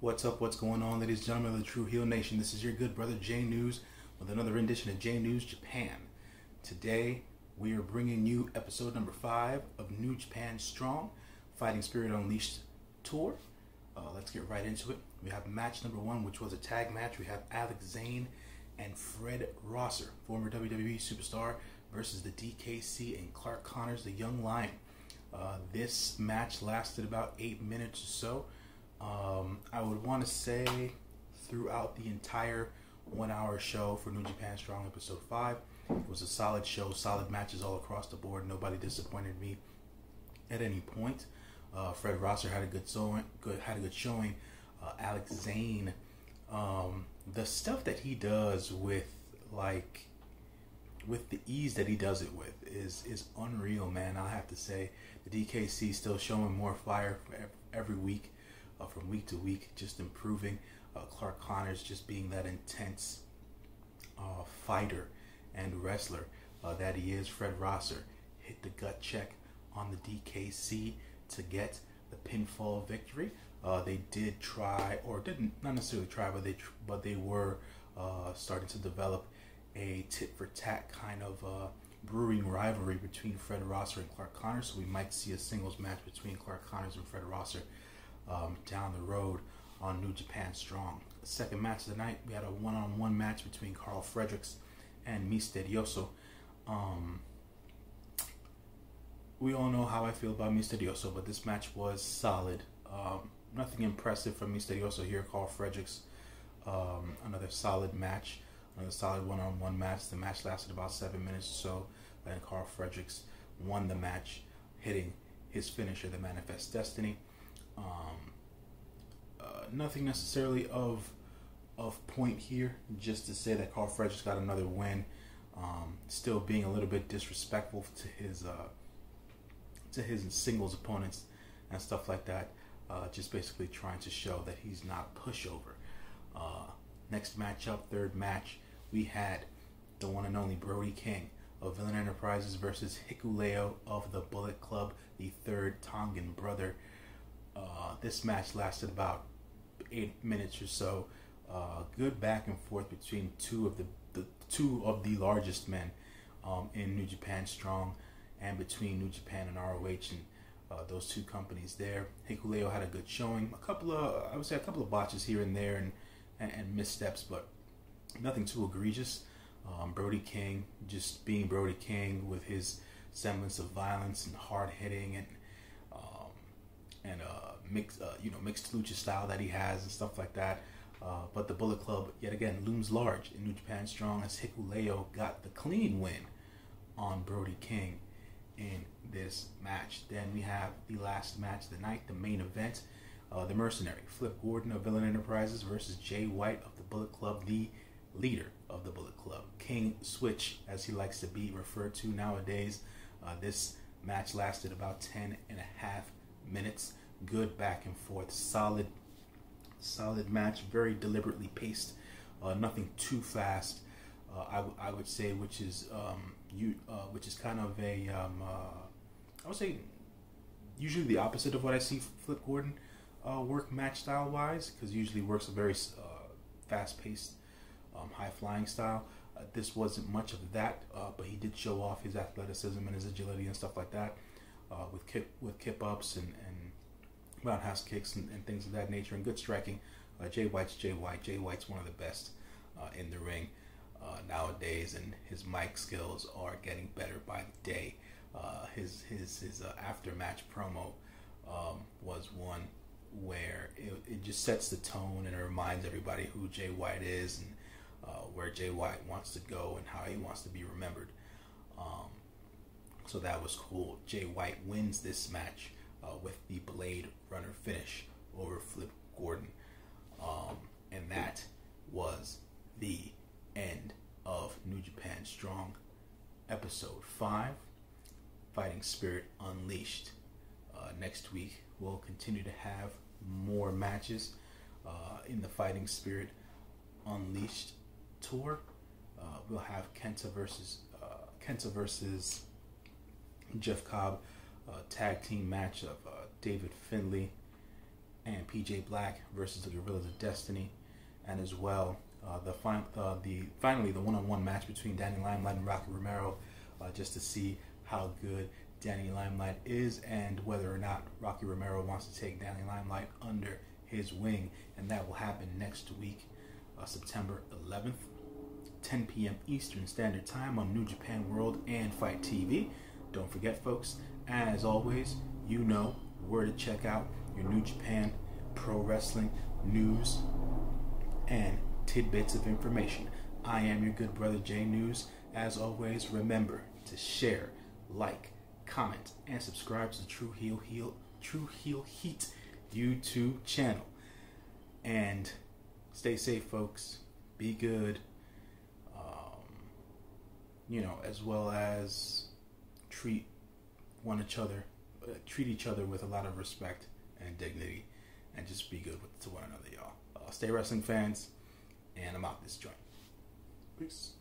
What's up? What's going on, ladies and gentlemen of the True Heel Nation? This is your good brother Jay News with another rendition of Jay News Japan. Today, we are bringing you episode number 5 of NJPW Strong, Fighting Spirit Unleashed Tour. Let's get right into it. We have match number 1, which was a tag match. We have Alex Zane and Fred Rosser, former WWE superstar, versus the DKC and Clark Connors, the Young Lion. This match lasted about 8 minutes or so. I would want to say throughout the entire 1 hour show for NJPW Strong episode 5, it was a solid show, solid matches all across the board. Nobody disappointed me at any point. Fred Rosser had a good showing. Alex Zane, the stuff that he does with the ease that he does it with is unreal, man. I have to say, the DKC still showing more fire every week, from week to week, just improving. Clark Connors just being that intense fighter and wrestler that he is. Fred Rosser hit the gut check on the DKC to get the pinfall victory. They did try, or didn't, not necessarily try, but they were starting to develop a tit for tat kind of brewing rivalry between Fred Rosser and Clark Connors. So we might see a singles match between Clark Connors and Fred Rosser down the road on NJPW Strong. The second match of the night, we had a one-on-one match between Carl Fredericks and Misterioso. We all know how I feel about Misterioso, but this match was solid. Nothing impressive from Misterioso here. Carl Fredericks, another solid match, another solid one-on-one match. The match lasted about 7 minutes or so, and Carl Fredericks won the match, hitting his finisher, the Manifest Destiny. Nothing necessarily of point here, just to say that Carl Fredericks got another win. Still being a little bit disrespectful to his singles opponents and stuff like that. Just basically trying to show that he's not a pushover. Next matchup, third match, we had the one and only Brody King of Villain Enterprises versus Hikuleo of the Bullet Club, the third Tongan brother. This match lasted about 8 minutes or so. Good back and forth between two of the largest men in NJPW Strong, and between New Japan and ROH, and those two companies there. Hikuleo had a good showing. I would say a couple of botches here and there, and missteps, but nothing too egregious. Brody King just being Brody King with his semblance of violence and hard hitting and mixed lucha style that he has and stuff like that. But the Bullet Club yet again looms large in NJPW Strong, as Hikuleo got the clean win on Brody King in this match. Then we have the last match of the night, the main event, the Mercenary, Flip Gordon of Villain Enterprises versus Jay White of the Bullet Club, the leader of the Bullet Club, King Switch, as he likes to be referred to nowadays. This match lasted about 10 and a half minutes. Good back and forth, solid match, very deliberately paced, nothing too fast. I would say, which is kind of a I would say usually the opposite of what I see Flip Gordon work match style wise, because usually works a very fast paced, high flying style. This wasn't much of that, but he did show off his athleticism and his agility and stuff like that, with kip ups and roundhouse kicks and things of that nature, and good striking. Jay White's Jay White. Jay White's one of the best in the ring nowadays, and his mic skills are getting better by the day. His after match promo was one where it just sets the tone, and it reminds everybody who Jay White is, and where Jay White wants to go and how he wants to be remembered. So that was cool. Jay White wins this match with the Blade Runner finish over Flip Gordon. And that was the end of NJPW Strong episode 5, Fighting Spirit Unleashed. Next week we'll continue to have more matches in the Fighting Spirit Unleashed tour. We'll have Kenta versus Jeff Cobb, tag team match of David Finlay and PJ Black versus the Gorillas of Destiny, and as well finally the one-on-one match between Danny Limelight and Rocky Romero, just to see how good Danny Limelight is and whether or not Rocky Romero wants to take Danny Limelight under his wing, and that will happen next week, September 11th, 10 p.m. Eastern Standard Time on New Japan World and Fight TV. Don't forget, folks, as always, you know where to check out your New Japan Pro Wrestling news and tidbits of information. I am your good brother Jay News. As always, remember to share, like, comment, and subscribe to the True Heel Heat YouTube channel. And stay safe, folks. Be good. As well as treat each other with a lot of respect and dignity, and just be good to one another, y'all. Stay wrestling fans, and I'm out this joint. Peace.